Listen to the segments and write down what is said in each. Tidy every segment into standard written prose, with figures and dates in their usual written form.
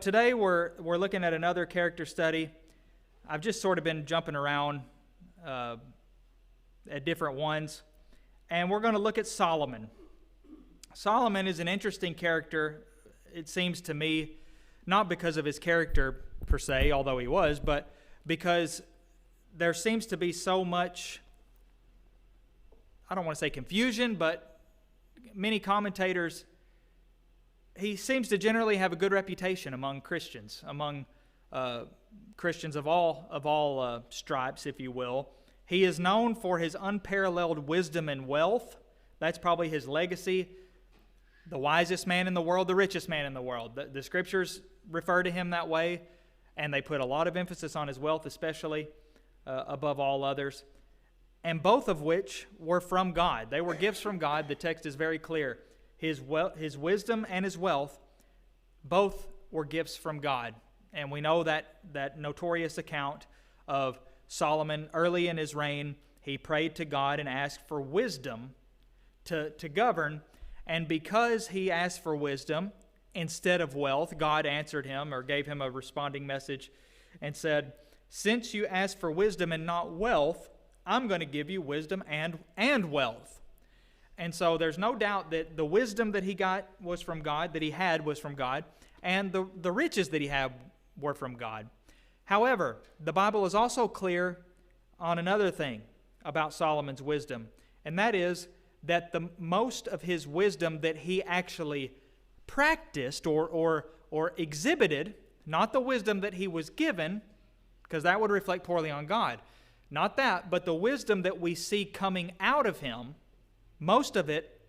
Today we're looking at another character study. I've just sort of been jumping around at different ones, and we're going to look at Solomon. Solomon is an interesting character, it seems to me, not because of his character per se, although he was, but because there seems to be so much, I don't want to say confusion, but many commentators, he seems to generally have a good reputation among Christians, among Christians of all stripes, if you will. He is known for his unparalleled wisdom and wealth. That's probably his legacy. The wisest man in the world, the richest man in the world. The scriptures refer to him that way, and they put a lot of emphasis on his wealth, especially above all others. And both of which were from God. They were gifts from God. The text is very clear. His wisdom and his wealth, both were gifts from God. And we know that notorious account of Solomon early in his reign. He prayed to God and asked for wisdom to govern. And because he asked for wisdom instead of wealth, God answered him or gave him a responding message and said, "Since you asked for wisdom and not wealth, I'm going to give you wisdom and wealth." And so there's no doubt that the wisdom that he got was from God, that he had was from God, and the riches that he had were from God. However, the Bible is also clear on another thing about Solomon's wisdom, and that is that the most of his wisdom that he actually practiced or exhibited, not the wisdom that he was given, because that would reflect poorly on God, not that, but the wisdom that we see coming out of him, most of it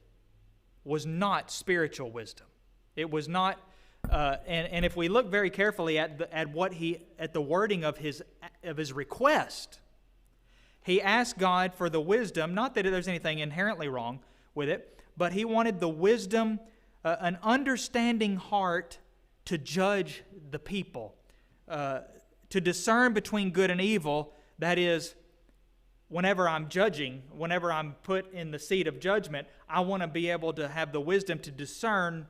was not spiritual wisdom. It was not, and if we look very carefully at the wording of his request, he asked God for the wisdom. Not that there's anything inherently wrong with it, but he wanted the wisdom, an understanding heart to judge the people, to discern between good and evil. That is, whenever I'm judging, whenever I'm put in the seat of judgment, I want to be able to have the wisdom to discern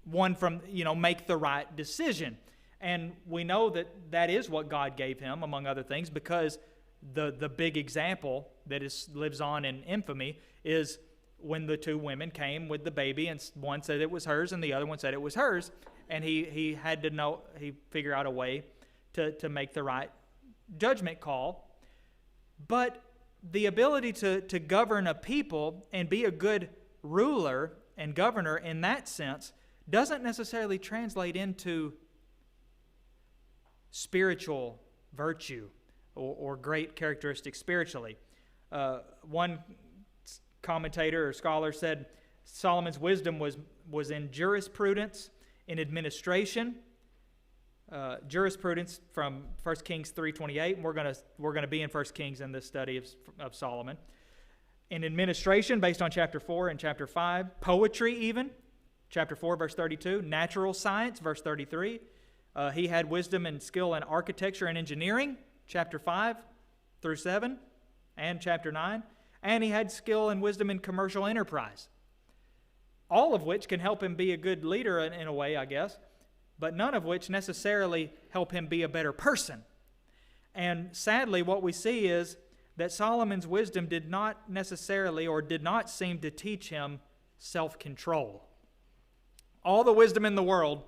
one from, make the right decision. And we know that is what God gave him, among other things, because the big example that lives on in infamy is when the two women came with the baby, and one said it was hers and the other one said it was hers, and he had to figure out a way to make the right judgment call. But the ability to govern a people and be a good ruler and governor in that sense doesn't necessarily translate into spiritual virtue or great characteristics spiritually. One commentator or scholar said Solomon's wisdom was in jurisprudence, in administration. Jurisprudence from 1 Kings 3:28, and we're gonna be in 1 Kings in this study of Solomon. In administration, based on chapter 4 and chapter 5, poetry even, chapter 4 verse 32, natural science verse 33. He had wisdom and skill in architecture and engineering, chapter 5 through 7, and chapter 9, and he had skill and wisdom in commercial enterprise. All of which can help him be a good leader in a way, I guess, but none of which necessarily help him be a better person. And sadly, what we see is that Solomon's wisdom did not necessarily or did not seem to teach him self-control. All the wisdom in the world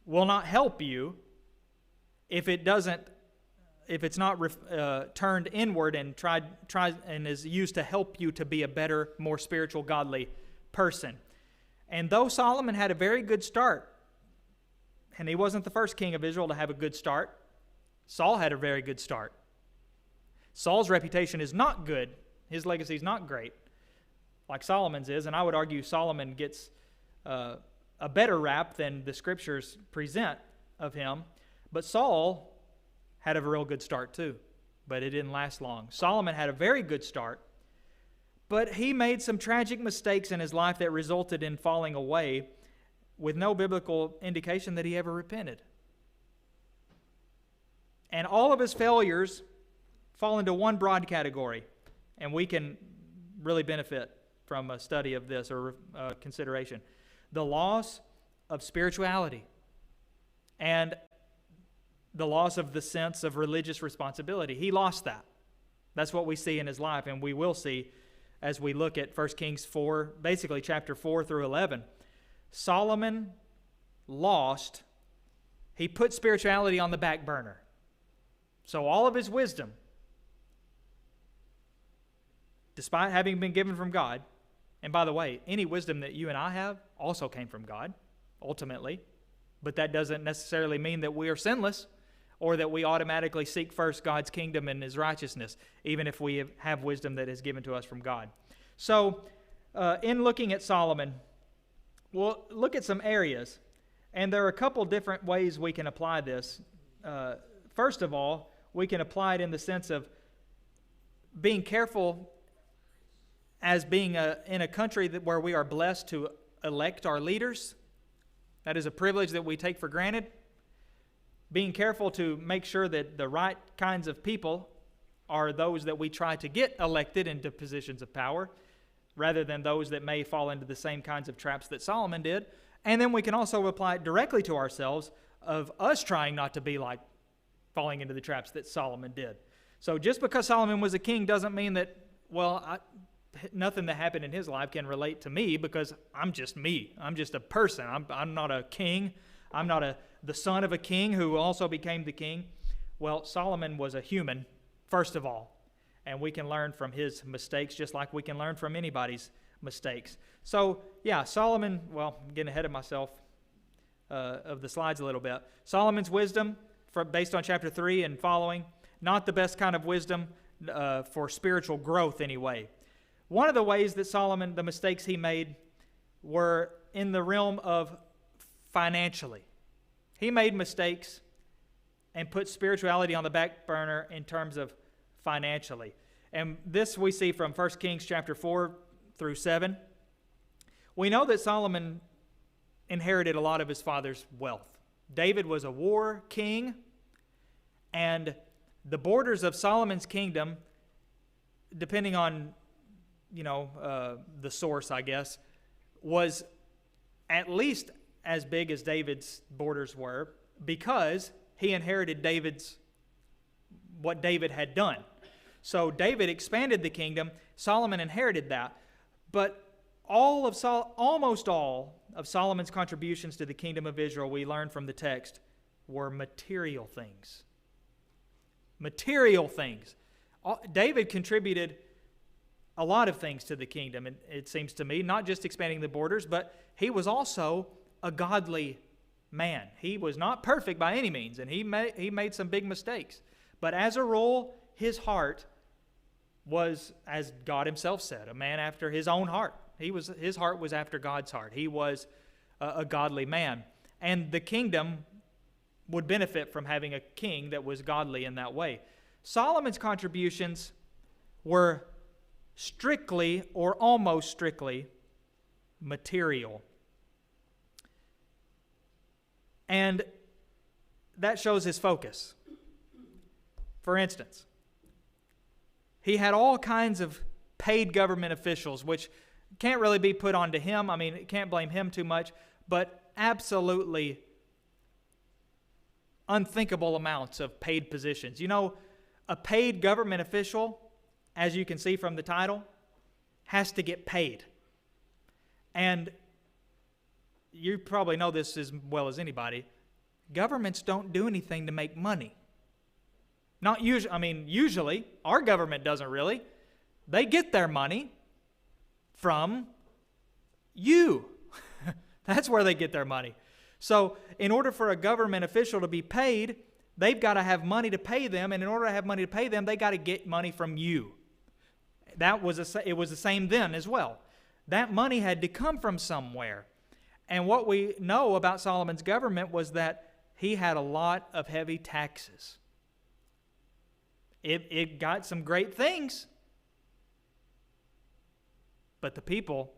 will not help you if it's not turned inward and tried and is used to help you to be a better, more spiritual, godly person. And though Solomon had a very good start, and he wasn't the first king of Israel to have a good start, Saul had a very good start. Saul's reputation is not good. His legacy is not great, like Solomon's is, and I would argue Solomon gets a better rap than the scriptures present of him. But Saul had a real good start too, but it didn't last long. Solomon had a very good start, but he made some tragic mistakes in his life that resulted in falling away with no biblical indication that he ever repented. And all of his failures fall into one broad category, and we can really benefit from a study of this or consideration. The loss of spirituality, and the loss of the sense of religious responsibility. He lost that. That's what we see in his life, and we will see as we look at 1 Kings 4, basically chapter 4 through 11. Solomon lost, he put spirituality on the back burner. So all of his wisdom, despite having been given from God, and by the way, any wisdom that you and I have also came from God, ultimately, but that doesn't necessarily mean that we are sinless or that we automatically seek first God's kingdom and his righteousness, even if we have wisdom that is given to us from God. So, in looking at Solomon, we'll look at some areas, and there are a couple different ways we can apply this. First of all, we can apply it in the sense of being careful as being in a country where we are blessed to elect our leaders. That is a privilege that we take for granted. Being careful to make sure that the right kinds of people are those that we try to get elected into positions of power, rather than those that may fall into the same kinds of traps that Solomon did. And then we can also apply it directly to ourselves of us trying not to be like falling into the traps that Solomon did. So just because Solomon was a king doesn't mean that, nothing that happened in his life can relate to me, because I'm just me. I'm just a person. I'm not a king. I'm not the son of a king who also became the king. Well, Solomon was a human, first of all, and we can learn from his mistakes just like we can learn from anybody's mistakes. So, yeah, Solomon, I'm getting ahead of myself of the slides a little bit. Solomon's wisdom, based on chapter 3 and following, not the best kind of wisdom for spiritual growth anyway. One of the ways that Solomon, the mistakes he made, were in the realm of financially. He made mistakes and put spirituality on the back burner in terms of financially. And this we see from 1 Kings chapter 4 through 7. We know that Solomon inherited a lot of his father's wealth. David was a war king, and the borders of Solomon's kingdom, depending on the source, I guess, was at least as big as David's borders were, because he inherited what David had done. So David expanded the kingdom. Solomon inherited that. But almost all of Solomon's contributions to the kingdom of Israel, we learn from the text, were material things. Material things. David contributed a lot of things to the kingdom, it seems to me, not just expanding the borders, but he was also a godly man. He was not perfect by any means, and he made some big mistakes. But as a rule, his heart was, as God himself said, a man after his own heart. His heart was after God's heart. He was a godly man. And the kingdom would benefit from having a king that was godly in that way. Solomon's contributions were strictly or almost strictly material. And that shows his focus. For instance, he had all kinds of paid government officials, which can't really be put onto him. I mean, can't blame him too much, but absolutely unthinkable amounts of paid positions. You know, a paid government official, as you can see from the title, has to get paid. And you probably know this as well as anybody. Governments don't do anything to make money. Not usually. I mean, usually our government doesn't really. They get their money from you. That's where they get their money. So in order for a government official to be paid, they've got to have money to pay them, and in order to have money to pay them, they got to get money from you. It was the same then as well. That money had to come from somewhere. And what we know about Solomon's government was that he had a lot of heavy taxes. It got some great things, but the people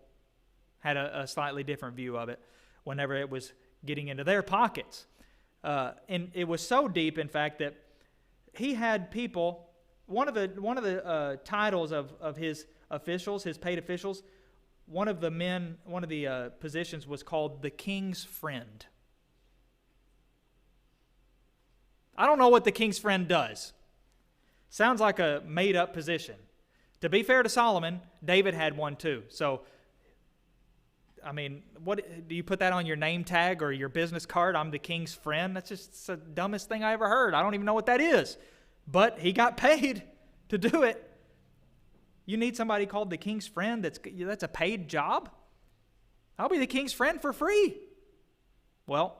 had a slightly different view of it whenever it was getting into their pockets. And it was so deep, in fact, that he had people. One of the titles of his officials, his paid officials, one of the positions was called the king's friend. I don't know what the king's friend does. Sounds like a made-up position. To be fair to Solomon, David had one too. So, I mean, what do you put that on your name tag or your business card? I'm the king's friend. That's just the dumbest thing I ever heard. I don't even know what that is. But he got paid to do it. You need somebody called the king's friend that's a paid job? I'll be the king's friend for free. Well,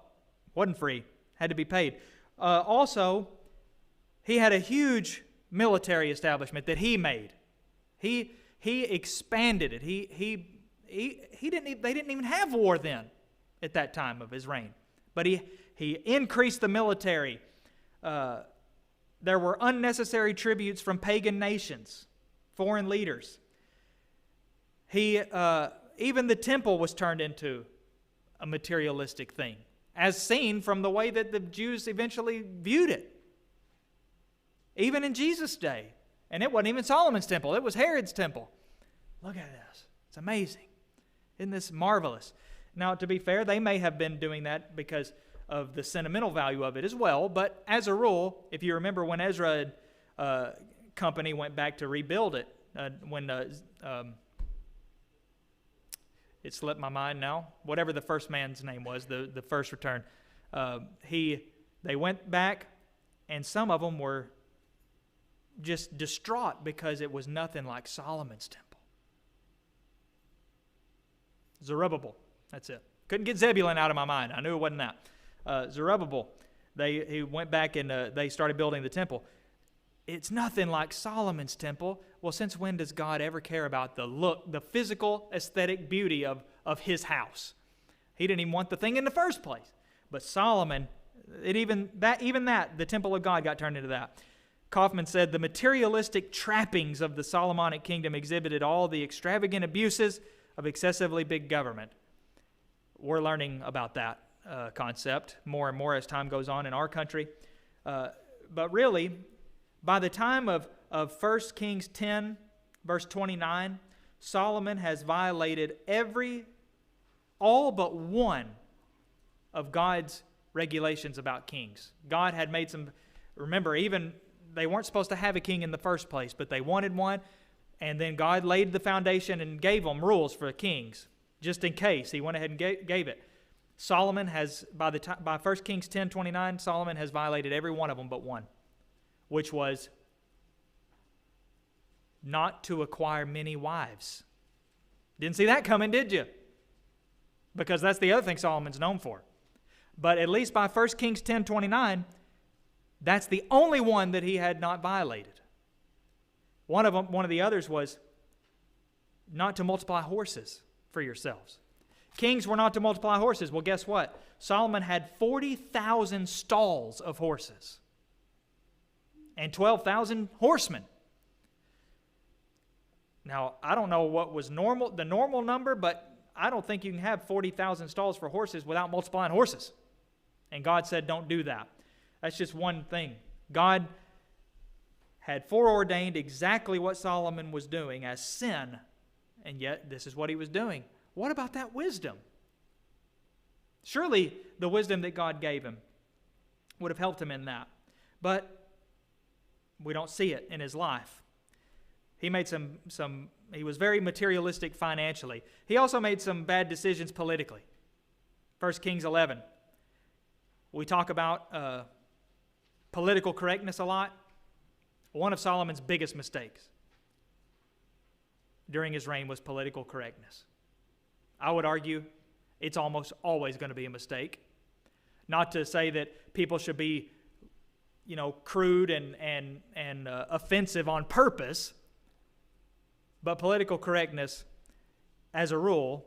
wasn't free. Had to be paid. Also, he had a huge military establishment that he made. He expanded it. They didn't even have war then at that time of his reign. But he increased the military. There were unnecessary tributes from pagan nations, foreign leaders. Even the temple was turned into a materialistic thing, as seen from the way that the Jews eventually viewed it. Even in Jesus' day. And it wasn't even Solomon's temple. It was Herod's temple. Look at this. It's amazing. Isn't this marvelous? Now, to be fair, they may have been doing that because of the sentimental value of it as well. But as a rule, if you remember when Ezra company went back to rebuild it, it slipped my mind now. Whatever the first man's name was, the first return. They went back, and some of them were just distraught because it was nothing like Solomon's temple. Zerubbabel, that's it. Couldn't get Zebulun out of my mind. I knew it wasn't that. Zerubbabel, he went back and they started building the temple. It's nothing like Solomon's temple. Well, since when does God ever care about the look, the physical, aesthetic beauty of his house? He didn't even want the thing in the first place. But Solomon, the temple of God got turned into that. Kaufman said, the materialistic trappings of the Solomonic kingdom exhibited all the extravagant abuses of excessively big government. We're learning about that concept more and more as time goes on in our country. But really, by the time of 1 Kings 10, verse 29, Solomon has violated all but one of God's regulations about kings. God had made some, remember, even they weren't supposed to have a king in the first place, but they wanted one, and then God laid the foundation and gave them rules for kings, just in case. He went ahead and gave it. Solomon has, by 1 Kings 10:29, Solomon has violated every one of them but one, which was not to acquire many wives. Didn't see that coming, did you? Because that's the other thing Solomon's known for. But at least by 1 Kings 10:29, that's the only one that he had not violated. One of the others was not to multiply horses for yourselves. Kings were not to multiply horses. Well, guess what? Solomon had 40,000 stalls of horses and 12,000 horsemen. Now, I don't know what was the normal number, but I don't think you can have 40,000 stalls for horses without multiplying horses. And God said, don't do that. That's just one thing. God had foreordained exactly what Solomon was doing as sin, and yet this is what he was doing. What about that wisdom? Surely the wisdom that God gave him would have helped him in that. But we don't see it in his life. He made he was very materialistic financially. He also made some bad decisions politically. 1 Kings 11. We talk about political correctness a lot. One of Solomon's biggest mistakes during his reign was political correctness. I would argue it's almost always going to be a mistake. Not to say that people should be, crude and offensive on purpose, but political correctness, as a rule,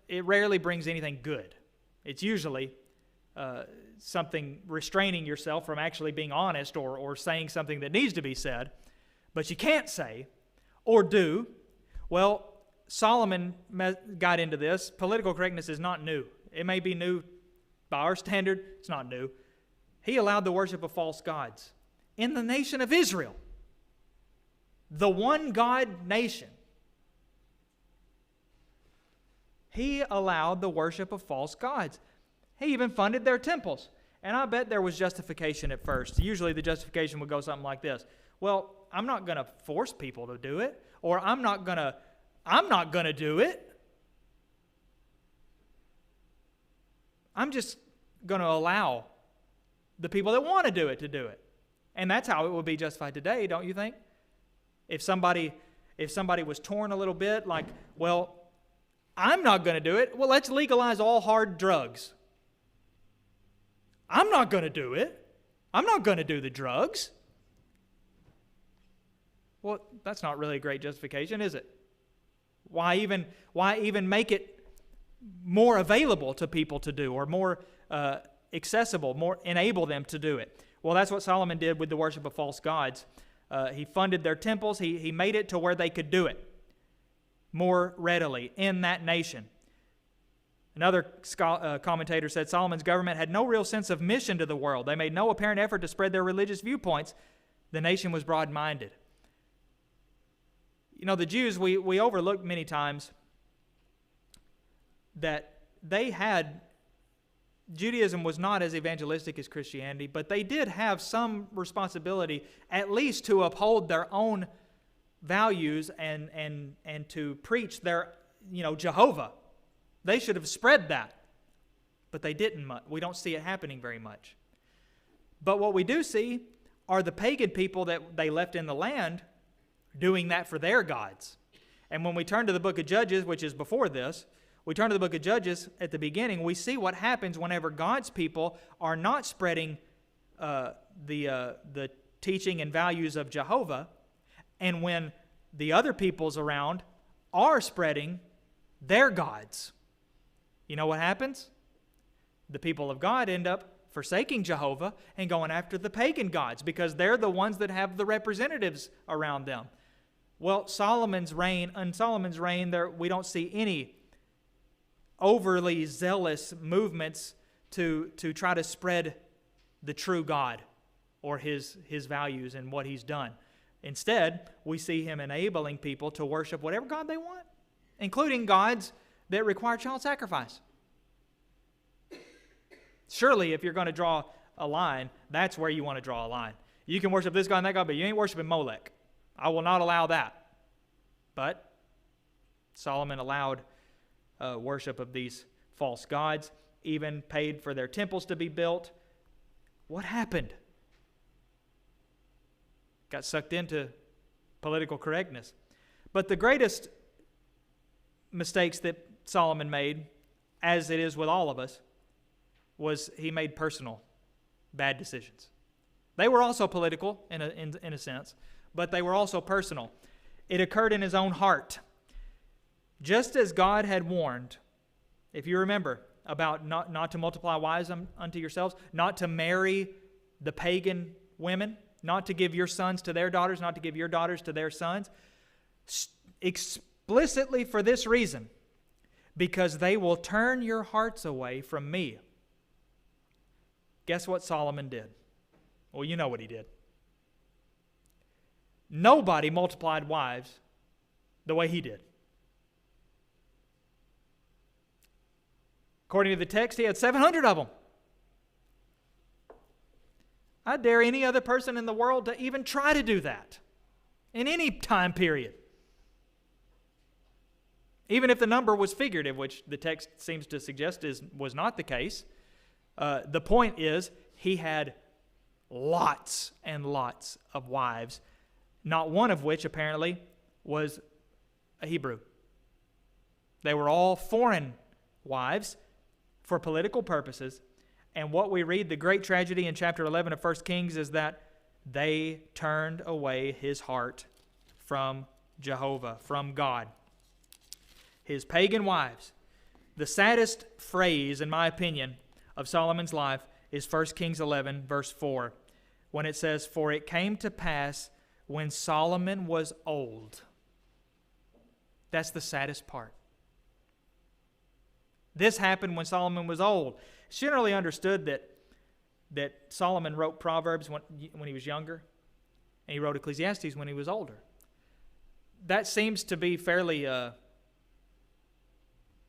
it rarely brings anything good. It's usually something restraining yourself from actually being honest or saying something that needs to be said, but you can't say or do. Well, Solomon got into this. Political correctness is not new. It may be new by our standard. It's not new. He allowed the worship of false gods in the nation of Israel, the one God nation. He allowed the worship of false gods. He even funded their temples. And I bet there was justification at first. Usually the justification would go something like this. Well, I'm not going to force people to do it, or I'm not going to do it. I'm just going to allow the people that want to do it. And that's how it would be justified today, don't you think? If somebody was torn a little bit, like, well, I'm not going to do it. Well, let's legalize all hard drugs. I'm not going to do it. I'm not going to do the drugs. Well, that's not really a great justification, is it? Why even make it more available to people to do, or more accessible, more enable them to do it? Well, that's what Solomon did with the worship of false gods. He funded their temples. He made it to where they could do it more readily in that nation. Another commentator said Solomon's government had no real sense of mission to the world. They made no apparent effort to spread their religious viewpoints. The nation was broad-minded. You know, the Jews, we overlook many times that Judaism was not as evangelistic as Christianity, but they did have some responsibility at least to uphold their own values and to preach their, Jehovah. They should have spread that, but they didn't. We don't see it happening very much. But what we do see are the pagan people that they left in the land doing that for their gods. And when we turn to the book of Judges, which is before this, we turn to the book of Judges at the beginning, we see what happens whenever God's people are not spreading the teaching and values of Jehovah, and when the other peoples around are spreading their gods. You know what happens? The people of God end up forsaking Jehovah and going after the pagan gods because they're the ones that have the representatives around them. Well, Solomon's reign, we don't see any overly zealous movements to try to spread the true God or his values and what he's done. Instead, we see him enabling people to worship whatever God they want, including gods that require child sacrifice. Surely, if you're going to draw a line, that's where you want to draw a line. You can worship this God and that God, but you ain't worshiping Molech. I will not allow that. But Solomon allowed worship of these false gods, even paid for their temples to be built. What happened? Got sucked into political correctness. But the greatest mistakes that Solomon made, as it is with all of us, was he made personal bad decisions. They were also political in a sense, but they were also personal. It occurred in his own heart. Just as God had warned, if you remember, about not to multiply wives unto yourselves, not to marry the pagan women, not to give your sons to their daughters, not to give your daughters to their sons, explicitly for this reason, because they will turn your hearts away from me. Guess what Solomon did? Well, you know what he did. Nobody multiplied wives the way he did. According to the text, he had 700 of them. I dare any other person in the world to even try to do that in any time period. Even if the number was figurative, which the text seems to suggest was not the case. The point is, he had lots and lots of wives, not one of which apparently was a Hebrew. They were all foreign wives for political purposes. And what we read, the great tragedy in chapter 11 of 1 Kings, is that they turned away his heart from Jehovah, from God. His pagan wives. The saddest phrase, in my opinion, of Solomon's life is 1 Kings 11, verse 4, when it says, "For it came to pass when Solomon was old." That's the saddest part. This happened when Solomon was old. It's generally understood that Solomon wrote Proverbs when he was younger, and he wrote Ecclesiastes when he was older. That seems to be fairly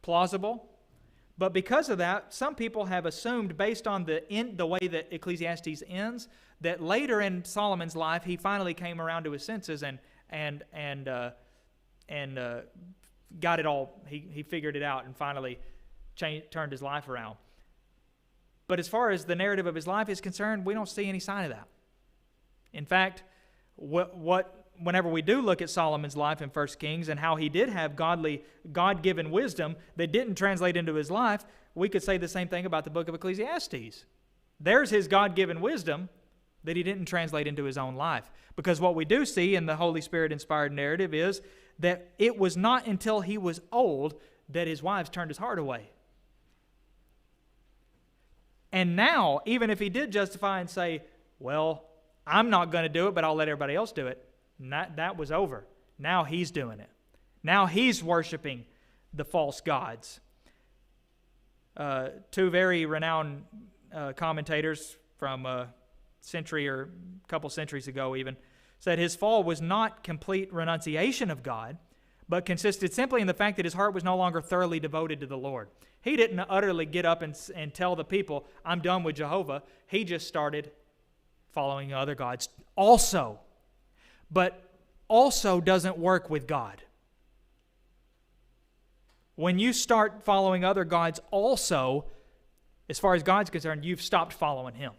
plausible, But because of that, some people have assumed, based on the way that Ecclesiastes ends, that later in Solomon's life he finally came around to his senses and got it all. He figured it out and finally turned his life around. But as far as the narrative of his life is concerned, we don't see any sign of that. In fact, whenever we do look at Solomon's life in 1 Kings and how he did have God-given wisdom that didn't translate into his life, we could say the same thing about the book of Ecclesiastes. There's his God-given wisdom that he didn't translate into his own life. Because what we do see in the Holy Spirit-inspired narrative is that it was not until he was old that his wives turned his heart away. And now, even if he did justify and say, well, I'm not going to do it, but I'll let everybody else do it, that was over. Now he's doing it. Now he's worshiping the false gods. Two very renowned commentators from a century or a couple centuries ago even said his fall was not complete renunciation of God, but consisted simply in the fact that his heart was no longer thoroughly devoted to the Lord. He didn't utterly get up and tell the people, I'm done with Jehovah. He just started following other gods also. But also doesn't work with God. When you start following other gods also, as far as God's concerned, you've stopped following Him.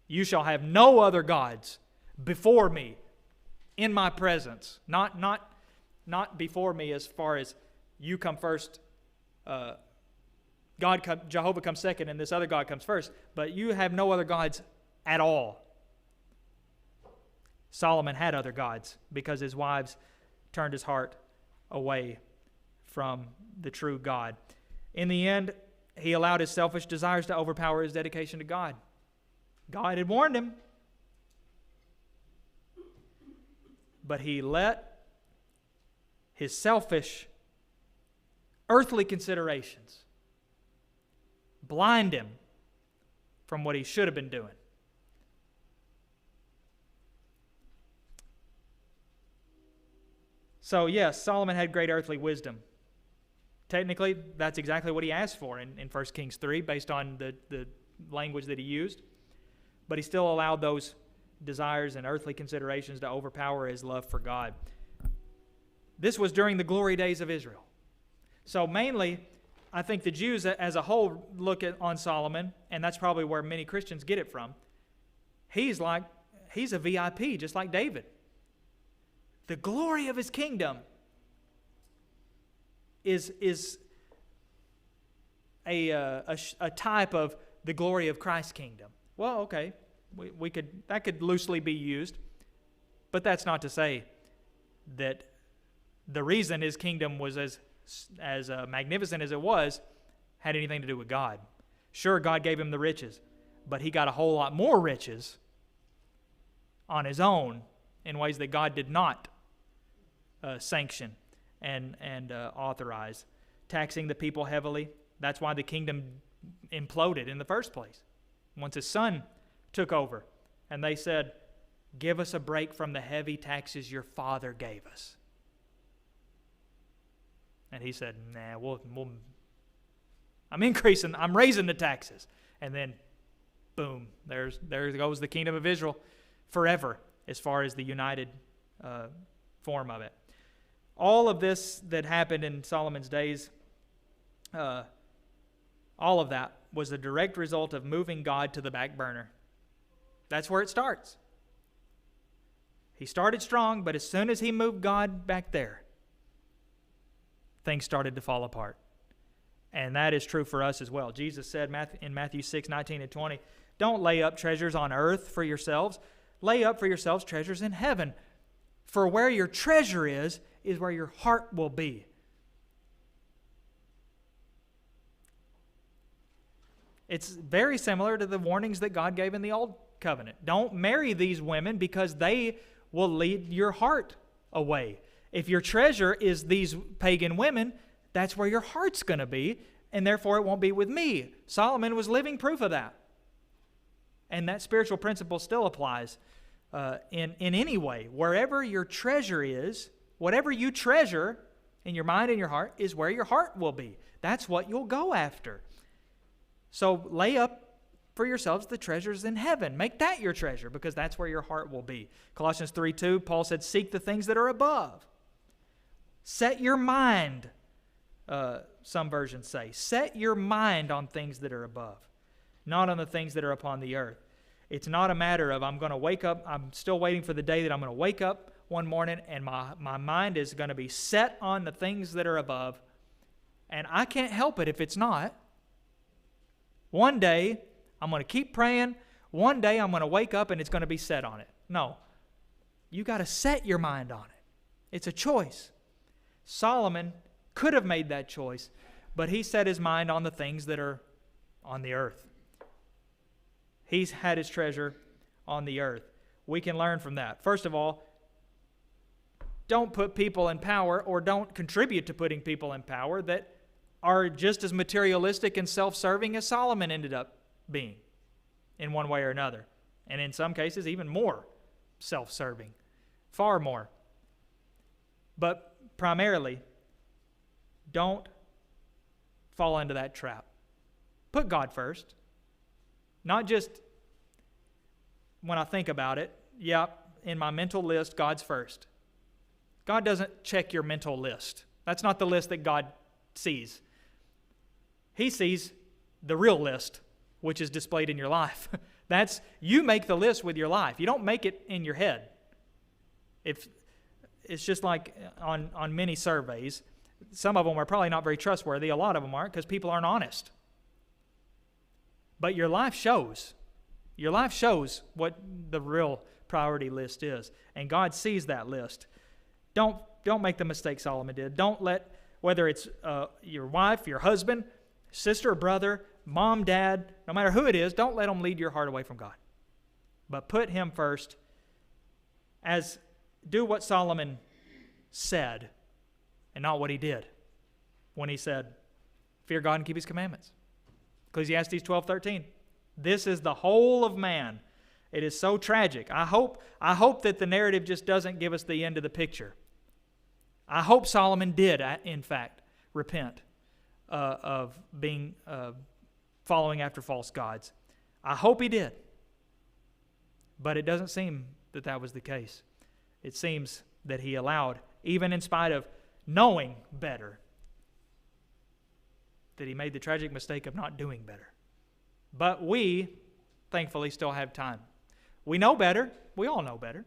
You shall have no other gods before me in my presence. Not before me as far as you come first. Jehovah comes second and this other God comes first. But you have no other gods at all. Solomon had other gods because his wives turned his heart away from the true God. In the end, he allowed his selfish desires to overpower his dedication to God. God had warned him, but he let his selfish, earthly considerations blind him from what he should have been doing. So yes, Solomon had great earthly wisdom. Technically, that's exactly what he asked for in 1 Kings 3, based on the language that he used. But he still allowed those desires and earthly considerations to overpower his love for God. This was during the glory days of Israel. So mainly, I think the Jews as a whole look on Solomon, and that's probably where many Christians get it from. He's a VIP, just like David. The glory of his kingdom is a type of the glory of Christ's kingdom. Well, okay, that could loosely be used, but that's not to say that the reason his kingdom was as magnificent as it was had anything to do with God. Sure, God gave him the riches, but he got a whole lot more riches on his own in ways that God did not sanction and authorize. Taxing the people heavily. That's why the kingdom imploded in the first place. Once his son took over and they said, give us a break from the heavy taxes your father gave us. And he said, nah, I'm raising the taxes. And then, boom, there goes the kingdom of Israel forever as far as the united form of it. All of this that happened in Solomon's days, all of that was a direct result of moving God to the back burner. That's where it starts. He started strong, but as soon as he moved God back there, things started to fall apart. And that is true for us as well. Jesus said in Matthew 6:19 and 20, don't lay up treasures on earth for yourselves. Lay up for yourselves treasures in heaven. For where your treasure is where your heart will be. It's very similar to the warnings that God gave in the Old Covenant. Don't marry these women because they will lead your heart away. If your treasure is these pagan women, that's where your heart's going to be, and therefore it won't be with me. Solomon was living proof of that. And that spiritual principle still applies in any way. Wherever your treasure is, whatever you treasure, in your mind and your heart is where your heart will be. That's what you'll go after. So lay up for yourselves the treasures in heaven. Make that your treasure, because that's where your heart will be. Colossians 3:2, Paul said, seek the things that are above. Set your mind, some versions say. Set your mind on things that are above, not on the things that are upon the earth. It's not a matter of I'm going to wake up, I'm still waiting for the day that I'm going to wake up one morning and my mind is going to be set on the things that are above, and I can't help it if it's not. One day, I'm going to keep praying. One day, I'm going to wake up and it's going to be set on it. No. You got to set your mind on it. It's a choice. Solomon could have made that choice, but he set his mind on the things that are on the earth. He's had his treasure on the earth. We can learn from that. First of all, don't put people in power, or don't contribute to putting people in power that are just as materialistic and self-serving as Solomon ended up being in one way or another. And in some cases, even more self-serving. Far more. But primarily, don't fall into that trap. Put God first. Not just when I think about it, in my mental list, God's first. God doesn't check your mental list. That's not the list that God sees. He sees the real list, which is displayed in your life. You make the list with your life. You don't make it in your head. It's just like on many surveys. Some of them are probably not very trustworthy. A lot of them aren't, because people aren't honest. But your life shows. Your life shows what the real priority list is. And God sees that list. Don't make the mistake Solomon did. Don't let, whether it's your wife, your husband, sister or brother, mom, dad, no matter who it is, don't let them lead your heart away from God. But put him first. Do what Solomon said and not what he did when he said, fear God and keep his commandments. Ecclesiastes 12:13. This is the whole of man. It is so tragic. I hope that the narrative just doesn't give us the end of the picture. I hope Solomon did, in fact, repent of being following after false gods. I hope he did. But it doesn't seem that that was the case. It seems that he allowed, even in spite of knowing better, that he made the tragic mistake of not doing better. But we, thankfully, still have time. We know better. We all know better.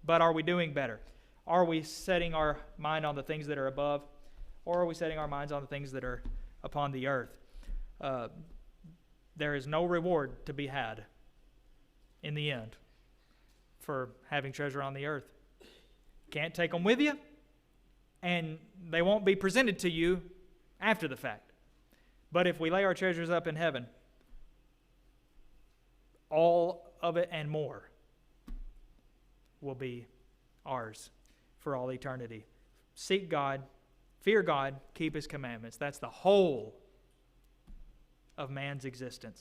But are we doing better? Are we setting our mind on the things that are above, or are we setting our minds on the things that are upon the earth? There is no reward to be had in the end for having treasure on the earth. Can't take them with you, and they won't be presented to you after the fact. But if we lay our treasures up in heaven, all of it and more will be ours for all eternity. Seek God, fear God, keep his commandments. That's the whole of man's existence.